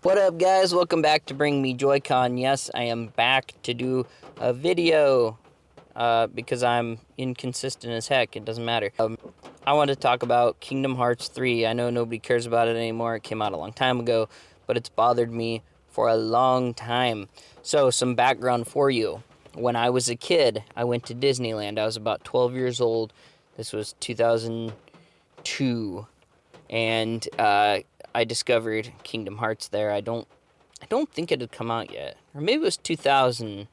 What up, guys? Welcome back to Bring Me Joy-Con. Yes, I am back to do a video because I'm inconsistent as heck. It doesn't matter. I want to talk about Kingdom Hearts 3. I know nobody cares about it anymore. It came out a long time ago, but it's bothered me for a long time. So, some background for you. When I was a kid, I went to Disneyland. I was about 12 years old. This was 2002. And I discovered Kingdom Hearts there. I don't think it had come out yet, or maybe it was 2000,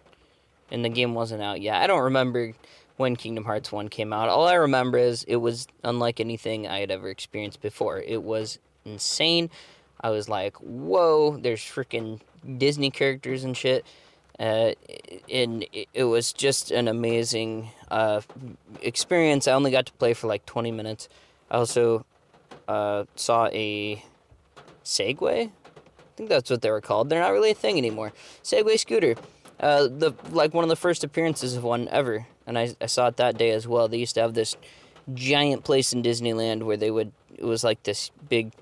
and the game wasn't out yet. I don't remember when Kingdom Hearts 1 came out. All I remember is it was unlike anything I had ever experienced before. It was insane. I was like, whoa, there's freaking Disney characters and shit. And it was just an amazing experience. I only got to play for like 20 minutes. I also saw a Segway? I think that's what they were called. They're not really a thing anymore. Segway scooter. One of the first appearances of one ever. And I saw it that day as well. They used to have this giant place in Disneyland where it was like this big,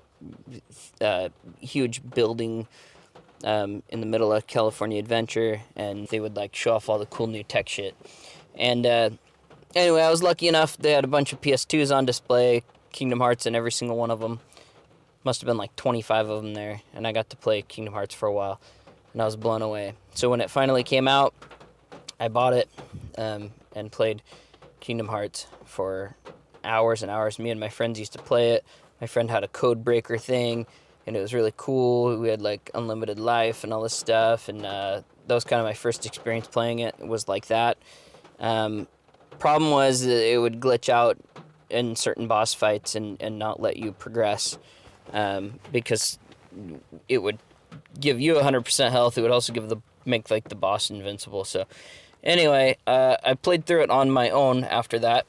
huge building in the middle of California Adventure, and they would like show off all the cool new tech shit. And anyway, I was lucky enough. They had a bunch of PS2s on display, Kingdom Hearts in every single one of them. Must have been like 25 of them there, and I got to play Kingdom Hearts for a while, and I was blown away. So when it finally came out, I bought it and played Kingdom Hearts for hours and hours. Me and my friends used to play it. My friend had a code breaker thing, and it was really cool. We had like unlimited life and all this stuff, and that was kind of my first experience playing it. It was like that. Problem was that it would glitch out in certain boss fights and not let you progress. Because it would give you 100% health. It would also make like the boss invincible. So anyway, I played through it on my own after that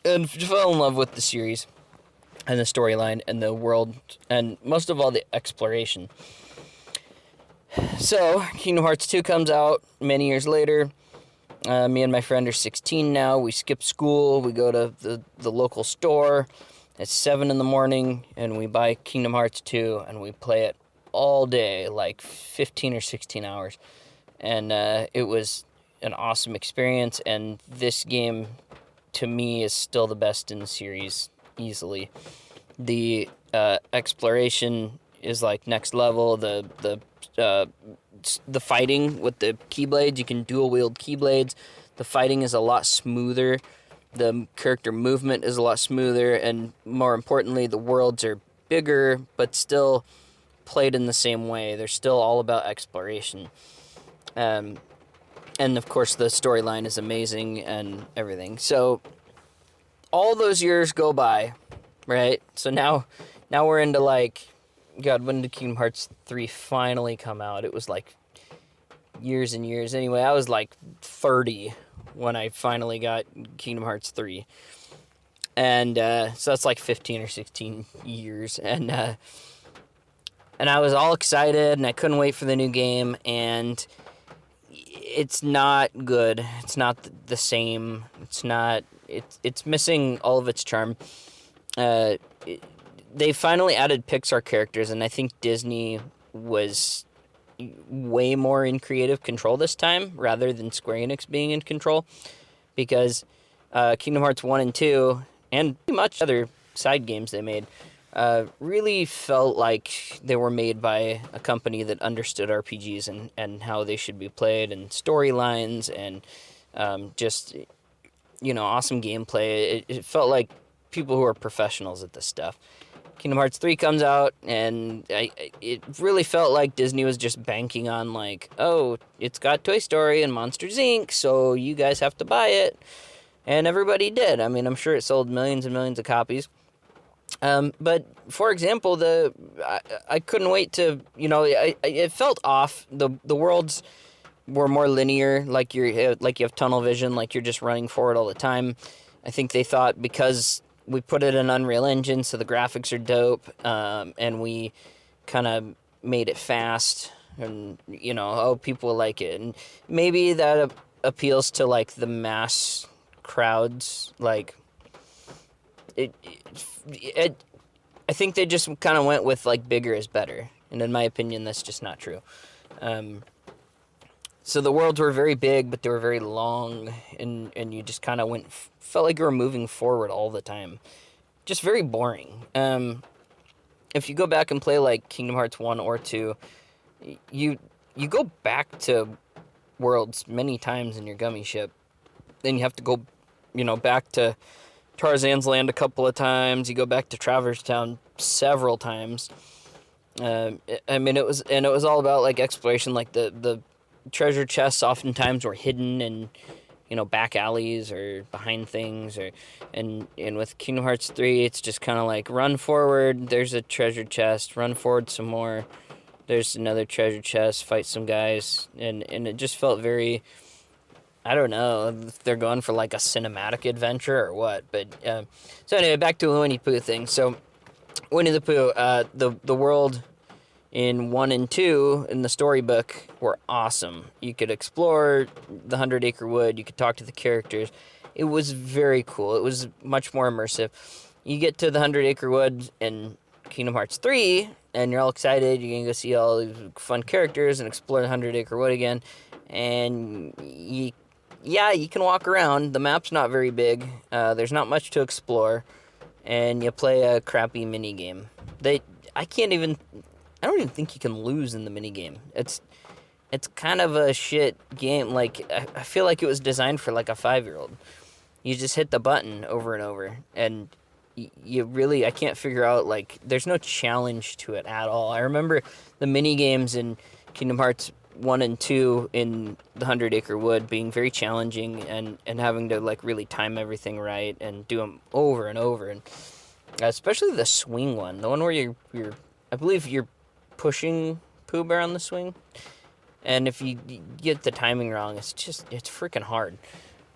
and fell in love with the series and the storyline and the world and most of all the exploration. So Kingdom Hearts 2 comes out many years later. Me and my friend are 16 now. We skip school. We go to the local store. It's 7 in the morning, and we buy Kingdom Hearts 2, and we play it all day, like 15 or 16 hours. And it was an awesome experience, and this game, to me, is still the best in the series, easily. The exploration is, like, next level. The fighting with the Keyblades, you can dual-wield Keyblades. The fighting is a lot smoother. The character movement is a lot smoother, and more importantly, the worlds are bigger, but still played in the same way. They're still all about exploration. And of course, the storyline is amazing and everything. So, all those years go by, right? So now we're into like, God, when did Kingdom Hearts 3 finally come out? It was like years and years. Anyway, I was like 30 when I finally got Kingdom Hearts 3. And so that's like 15 or 16 years. And I was all excited, and I couldn't wait for the new game. And it's not good. It's not the same. It's missing all of its charm. They finally added Pixar characters, and I think Disney was way more in creative control this time rather than Square Enix being in control, because Kingdom Hearts 1 and 2 and pretty much other side games they made really felt like they were made by a company that understood RPGs and how they should be played, and storylines, and just, awesome gameplay. It felt like people who are professionals at this stuff. Kingdom Hearts 3 comes out, and it really felt like Disney was just banking on, like, oh, it's got Toy Story and Monsters, Inc., so you guys have to buy it. And everybody did. I mean, I'm sure it sold millions and millions of copies. But, for example, I couldn't wait to, it felt off. The worlds were more linear, like you have tunnel vision, like you're just running forward all the time. I think they thought because we put it in Unreal Engine, so the graphics are dope, and we kind of made it fast, and, people will like it. And maybe that appeals to, like, the mass crowds. Like, I think they just kind of went with, like, bigger is better. And in my opinion, that's just not true. So the worlds were very big, but they were very long, and you just kind of felt like you were moving forward all the time. Just very boring. If you go back and play like Kingdom Hearts 1 or 2, you go back to worlds many times in your gummy ship. Then you have to go, back to Tarzan's Land a couple of times. You go back to Traverse Town several times. It was all about like exploration. Like the treasure chests oftentimes were hidden in, back alleys or behind things, and with Kingdom Hearts 3, it's just kind of like run forward. There's a treasure chest. Run forward some more. There's another treasure chest. Fight some guys, and it just felt very. I don't know if they're going for like a cinematic adventure or what, but so anyway, back to the Winnie the Pooh thing. So Winnie the Pooh, the world in 1 and 2 in the storybook were awesome. You could explore the 100 Acre Wood. You could talk to the characters. It was very cool. It was much more immersive. You get to the 100 Acre Wood in Kingdom Hearts 3, and you're all excited. You're going to go see all these fun characters and explore the 100 Acre Wood again. And you can walk around. The map's not very big. There's not much to explore. And you play a crappy mini game. I don't even think you can lose in the mini game. It's kind of a shit game. Like, I feel like it was designed for like a 5-year-old. You just hit the button over and over, and I can't figure out, like, there's no challenge to it at all. I remember the mini games in Kingdom Hearts 1 and 2 in the 100 Acre Wood being very challenging, and having to like really time everything right and do them over and over, and especially the swing one, the one where you're I believe you're pushing Pooh Bear on the swing, and if you get the timing wrong, it's freaking hard.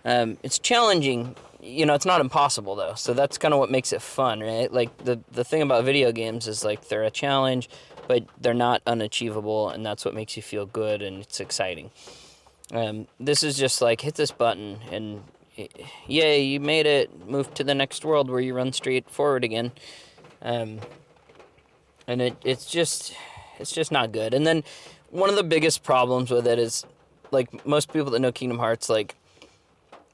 It's challenging. It's not impossible though, so that's kind of what makes it fun, right? Like the thing about video games is like they're a challenge, but they're not unachievable, and that's what makes you feel good, and it's exciting. This is just like, hit this button, and yay, you made it. Move to the next world where you run straight forward again. And it's just not good. And then one of the biggest problems with it is, like, most people that know Kingdom Hearts, like,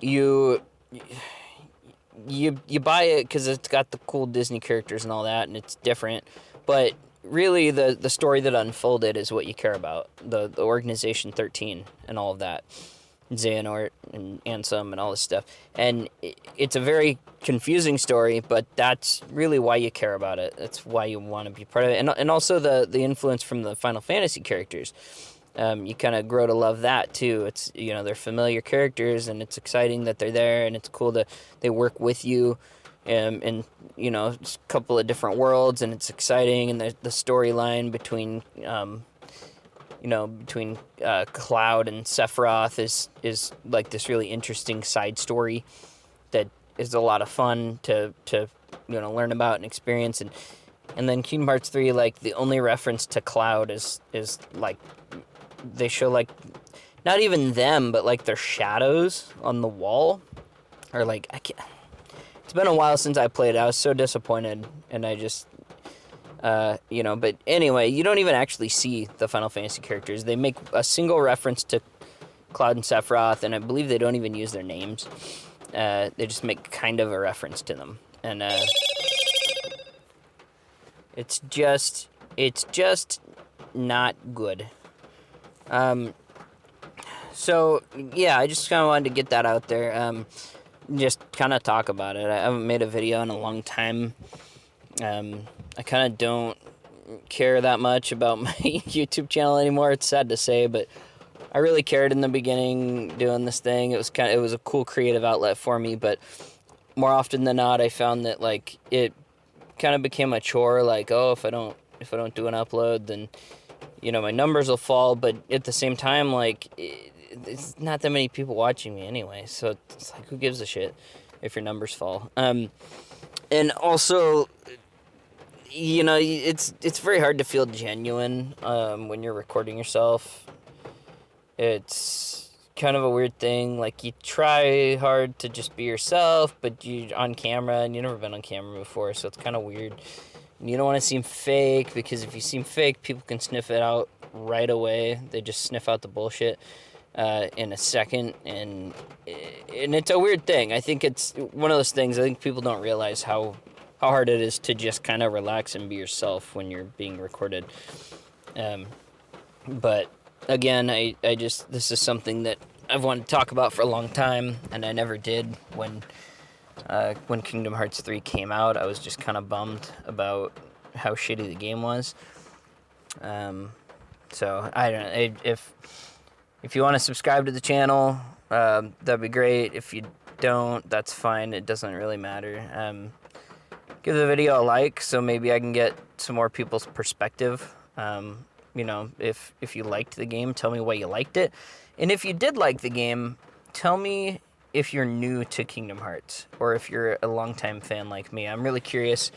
you buy it because it's got the cool Disney characters and all that, and it's different, but really the story that unfolded is what you care about. The Organization 13 and all of that. Xehanort and Ansem and all this stuff. And it's a very confusing story, but that's really why you care about it. That's why you want to be part of it. And also the influence from the Final Fantasy characters. You kind of grow to love that too. It's, they're familiar characters, and it's exciting that they're there, and it's cool that they work with you. In a couple of different worlds, and it's exciting, and the storyline between Cloud and Sephiroth is like this really interesting side story that is a lot of fun to learn about and experience. And then Kingdom Hearts 3, like, the only reference to Cloud is like, they show, like, not even them, but like their shadows on the wall, or like, I can't. It's been a while since I played it. I was so disappointed, and I just, but anyway, you don't even actually see the Final Fantasy characters. They make a single reference to Cloud and Sephiroth, and I believe they don't even use their names. They just make kind of a reference to them, and it's just not good. So yeah, I just kind of wanted to get that out there. Just kind of talk about it. I haven't made a video in a long time. I kind of don't care that much about my YouTube channel anymore. It's sad to say, but I really cared in the beginning doing this thing. It was a cool creative outlet for me, but more often than not, I found that, like, it kind of became a chore. Like, oh, if I don't do an upload, then my numbers will fall. But at the same time, like, it's not that many people watching me anyway, so it's like, who gives a shit if your numbers fall? And also, it's very hard to feel genuine when you're recording yourself. It's kind of a weird thing. Like, you try hard to just be yourself, but you're on camera, and you've never been on camera before, so it's kind of weird. You don't want to seem fake, because if you seem fake, people can sniff it out right away. They just sniff out the bullshit in a second, and it's a weird thing. I think it's one of those things. I think people don't realize how hard it is to just kind of relax and be yourself when you're being recorded. But again, I just, this is something that I've wanted to talk about for a long time, and I never did when Kingdom Hearts 3 came out. I was just kind of bummed about how shitty the game was. So I don't know. If you want to subscribe to the channel, that'd be great. If you don't, that's fine. It doesn't really matter. Give the video a like, so maybe I can get some more people's perspective. You know, if you liked the game, tell me why you liked it. And if you did like the game, tell me if you're new to Kingdom Hearts, or if you're a longtime fan like me. I'm really curious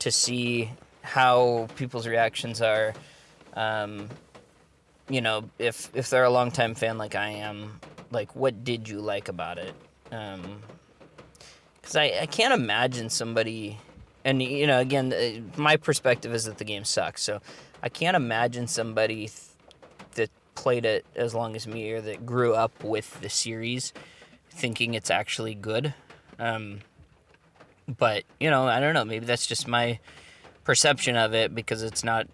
to see how people's reactions are. You know, if they're a longtime fan like I am, like, what did you like about it? Because I can't imagine somebody, and, you know, again, my perspective is that the game sucks, so I can't imagine somebody that played it as long as me, or that grew up with the series, thinking it's actually good. But, you know, I don't know, maybe that's just my perception of it, because it's not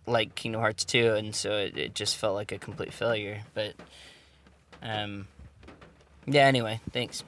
like Kingdom Hearts 2, and so it just felt like a complete failure. But, yeah, anyway, thanks.